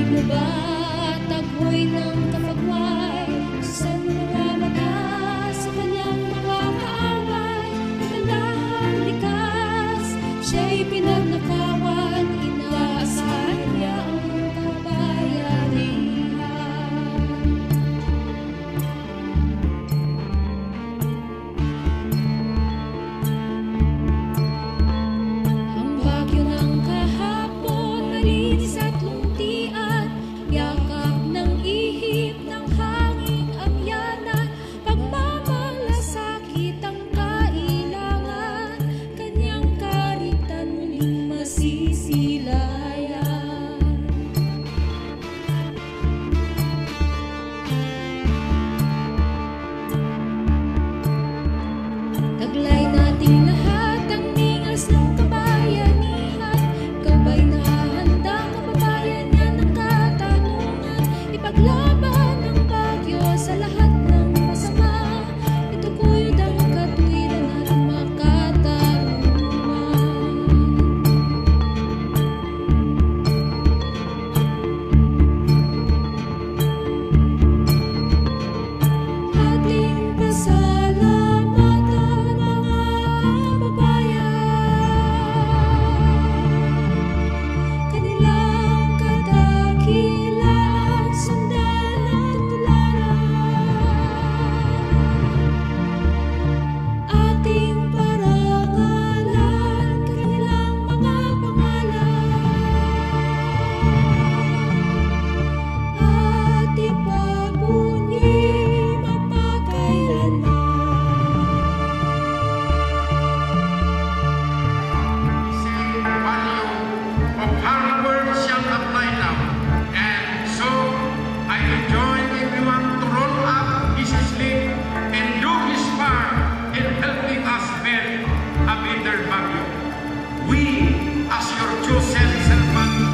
mo ba taghoy ng kapagway? Saan mga mata sa kanyang mga kaaway? Magandang likas, siya'y pinagnakawan, inaasahan niya ang kabayanihan. Ang bagyo ng kahapon, malinis at luntian, yakap ng ihip ng hanging amyanan, pagmamalasakit ang kailangan, kanyang karitan muling masisilayan. Taglay nating lahat ang ningas ng kabayanihan, gabay na handang kababayan yan ng katanungan, ipaglaban ang bagyo sa lahat ng masama, ituguyod ang katwiran at makatarungan. Ating pasalamatan mga kababayan, kanilang kadakilaan sundan at tularan. Ating parangalan, kanilang mga pangalan, at ipabunyi mapakailanman. Same value of hard work shall apply now. And so, I enjoin everyone to roll up his sleeve and do his part in helping us build a better Baguio. We, as your chosen servants,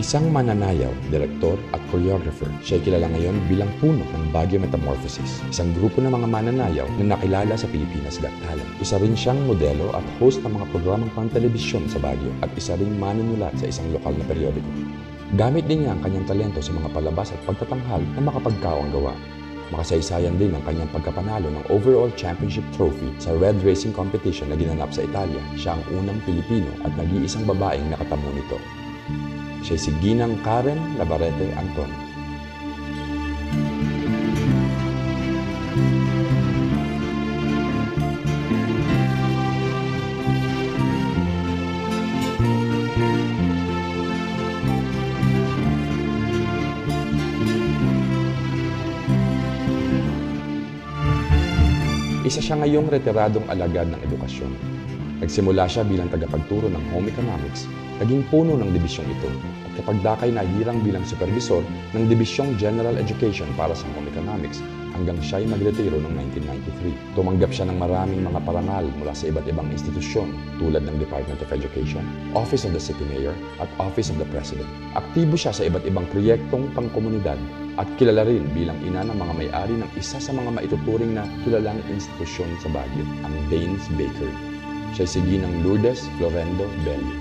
Isang mananayaw, direktor at choreographer, siya ay kilala ngayon bilang puno ng Baguio Metamorphosis, isang grupo ng mga mananayaw na nakilala sa Pilipinas Got Talent. Isa rin siyang modelo at host ng mga programang pang-telebisyon sa Baguio at isa ring manunulat sa isang lokal na periodiko. Gamit din niya ang kanyang talento sa mga palabas at pagtatanghal na makapagkawang gawa. Makasaysayan din ang kanyang pagkapanalo ng overall championship trophy sa Red Racing Competition na ginanap sa Italia. Siya ang unang Pilipino at nag-iisang babaeng nakatamo nito. Siya si Ginang Karen Labarete Anton. Isa siya ngayong retiradong alagad ng edukasyon. Nagsimula siya bilang tagapagturo ng home economics, naging puno ng dibisyong ito, at kapag dakay nahirang bilang supervisor ng dibisyong General Education para sa home economics hanggang siya ay magretiro noong 1993. Tumanggap siya ng maraming mga parangal mula sa iba't ibang institusyon tulad ng Department of Education, Office of the City Mayor, at Office of the President. Aktibo siya sa iba't ibang proyektong pangkomunidad at kilala rin bilang ina ng mga may-ari ng isa sa mga maituturing na kilalang institusyon sa Baguio, ang Danes Bakery. Siya si Ginang Lourdes Florendo Belli.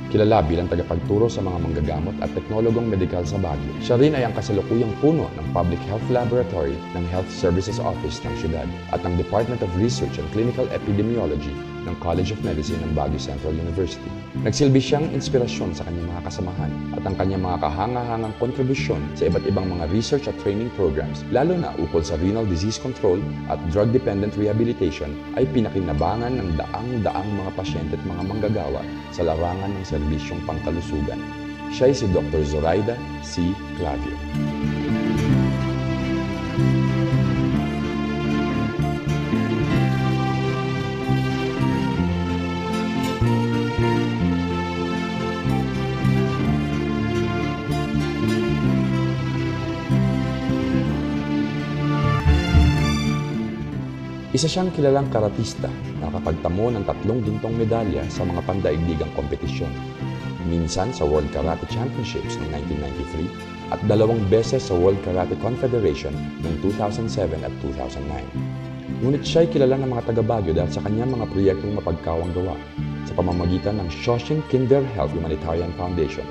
Kilala bilang tagapagturo sa mga manggagamot at teknologong medikal sa Baguio. Siya rin ay ang kasalukuyang puno ng Public Health Laboratory ng Health Services Office ng siyudad at ng Department of Research and Clinical Epidemiology ng College of Medicine ng Baguio Central University. Nagsilbi siyang inspirasyon sa kanyang mga kasamahan at ang kanyang mga kahanga-hangang kontribusyon sa iba't ibang mga research at training programs, lalo na ukol sa renal disease control at drug-dependent rehabilitation, ay pinakinabangan ng daang-daang mga pasyente at mga manggagawa sa larangan ng serbisyong pangkalusugan. Siya ay si Dr. Zoraida C. Clavio. Isa siyang kilalang karatista na nakakapagtamo ng 3 gintong medalya sa mga pandaigdigang kompetisyon. Minsan sa World Karate Championships noong 1993 at 2 beses sa World Karate Confederation noong 2007 at 2009. Ngunit siya'y kilala ng mga taga-Baguio dahil sa kanyang mga proyektong mapagkawang gawa sa pamamagitan ng Shoshin Kinder Health Humanitarian Foundation,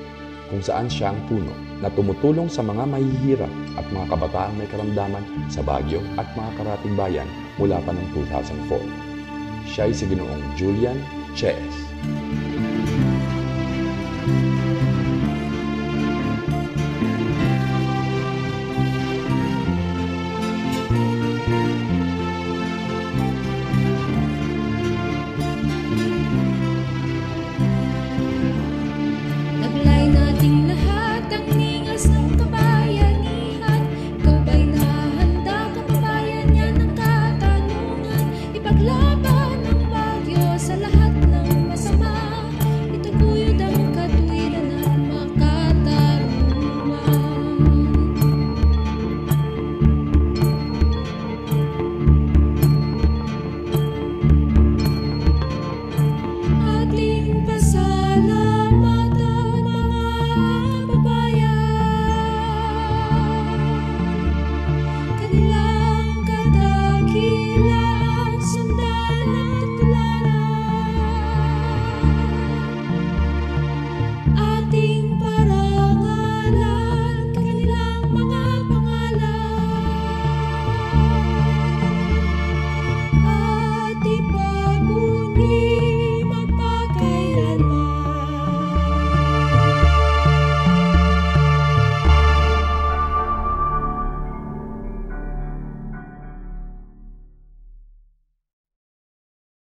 kung saan siya ang puno na tumutulong sa mga mahihirap at mga kabataang may karamdaman sa Baguio at mga karating bayan mula pa noong 2004. Siya ay si Ginoong Julian Chees.